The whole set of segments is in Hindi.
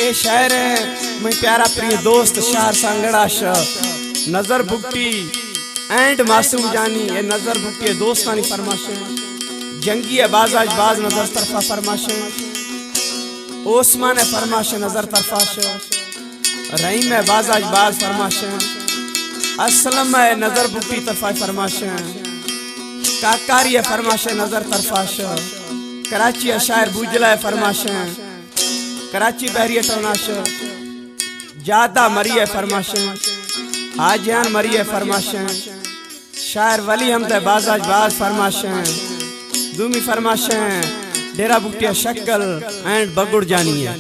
ए शहर मैं प्यारा प्रिय दोस्त शार सांगड़ा नजर बुकटी एंड मासूम जानी ए नजर बुकटी दोस्तानी फरमाशे जंगी बाज बाज नजर तरफा फरमाशे ओस्मान फरमाशे नजर तरफाशे रहीम बाज बाज फरमाशे असलम नजर बुकटी तरफा फरमाशे काकारी फरमाशे नजर तरफाशे कराची शायर बुजला फरमाशे कराची बहरी टोनाश ज्यादा मरिए फरमाशे हाजियान मरिए फरमाशे शायर वली हम बाज बाज फरमाशे दूमी फरमाशे डेरा बुटिया शक्ल एंड बगुड़ जानी है।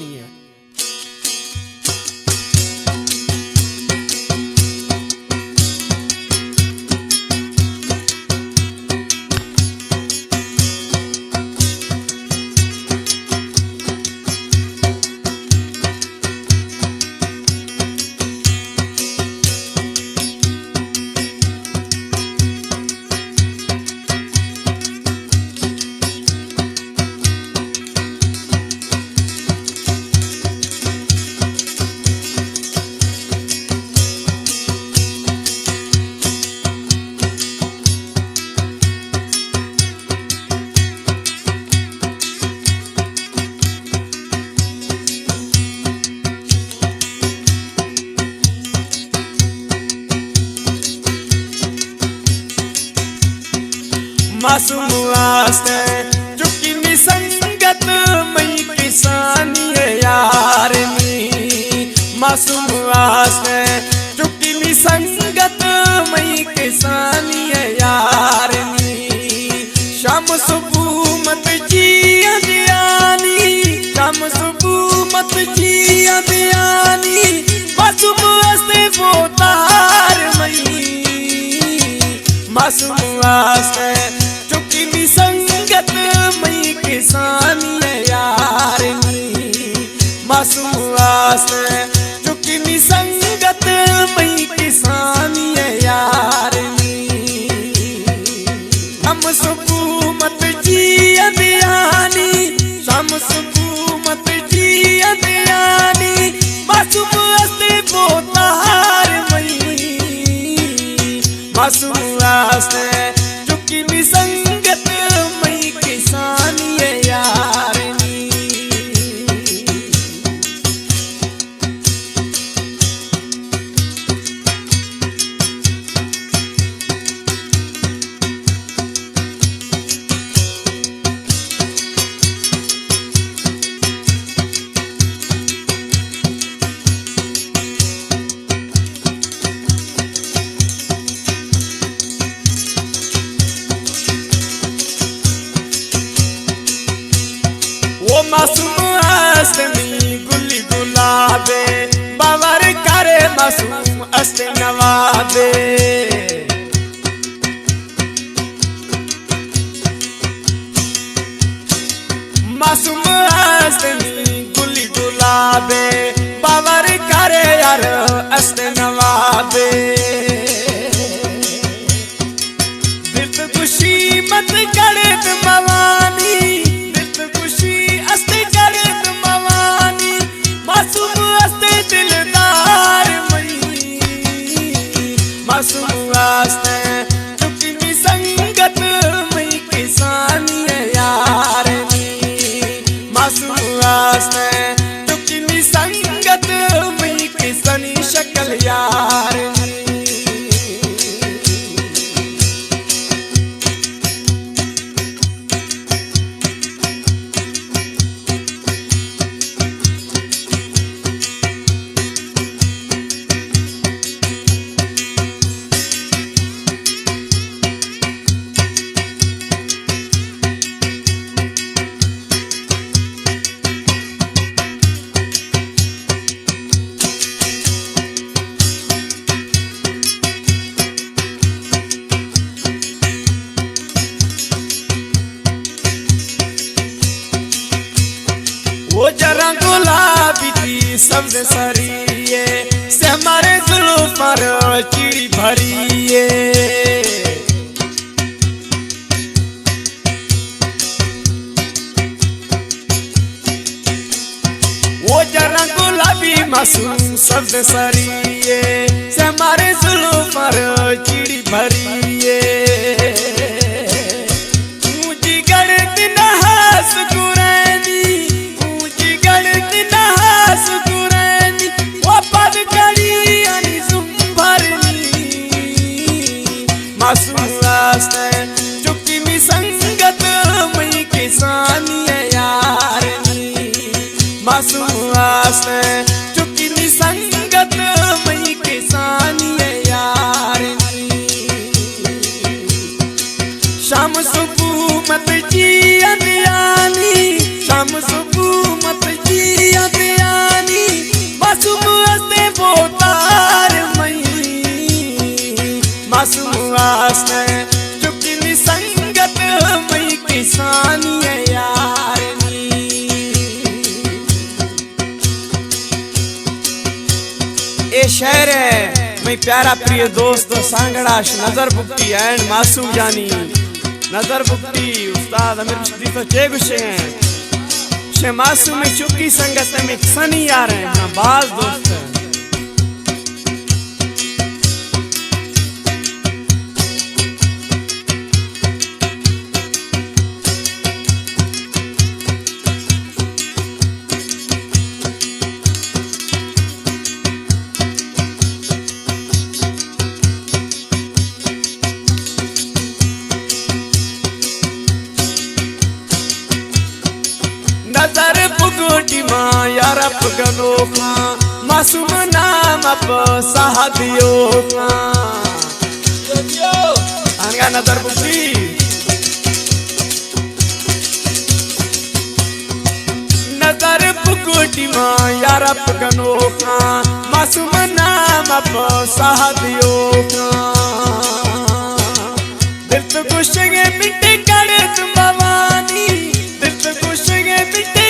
मासूम वास्ते चुकी मी संगत मई किसानी यार नी मासूम वास्ते चुकी मी संगत मई किसानी यार नी शाम सुबह मत जिया दियानी शाम सुबह मत जिया दियानी मासूम वास्ते बोतार मई मासूम वास्ते संगत मई किसानी यार नी मासूम वास्ते चुकी संगत मई किसानी यार नी हम सुबह मत जिया दियानी शाम सुबह मत जिया दियानी मासूम वास्ते बोतार मई मासूम वास्ते चुकी संगत मई किसानी यार नी। वो मासूम हस्ती गुली गुलाबे बावर करे मासूम हस्ते नवाबे मासूम हस्ती गुली गुलाबे बावर करे यार हस्ते नवाबे दिल खुशी मत करे मवानी मासूम हस्ते दिलदार मई मासूम वास्ते चुकी संगत मई किसानी यार नी मासूम वास्ते चुकी संगत मई किसानी शक्ल यार नी। वो जरा गुलाबी थी सबसे सरिये से हमारे जुल्फ पर चिड़ी भरिए वो जरा मासूम शब्द सरिए से हमारे जुल्फों पर चिड़ी भरिए ऊंची गढ़त नहास कुरैनी ऊंची गढ़त नहास कुरैनी वो पद कड़ी अनी सुंभरनी मासूम रास्ते चुकी मी संगत मई किसानी यारनी मासूम रास्ते चुकी मी संगत मई किसानी यारनी शाम सुबह मत जिया दियानी शाम सुबह मत जिया दियानी मासूम रास्ते बोतार मई मासूम रास्ते चुकी मी संगत मई किसानी यारनी ए शेर है मैं प्यारा प्रिय दोस्त सांगड़ाश नजर बुक्ति एंड मासूम जानी नजर बुक्ति उस्ताद अमीर मुश्दी तो चे गुस्से हैं शे मासूम में चुकी संगत में सनी आ रहे हैं बाज दोस्त नजर पुगोटी माँ यार पगनो मासूम नाम अप सहदियो अनगा नजर पुगटी नजर पुगोटी माँ यार पगनो मासूम नाम अप सहदियो दिल तो कुछ मिट्टी करे तुम भवानी दिल तो कुछ मिट्टी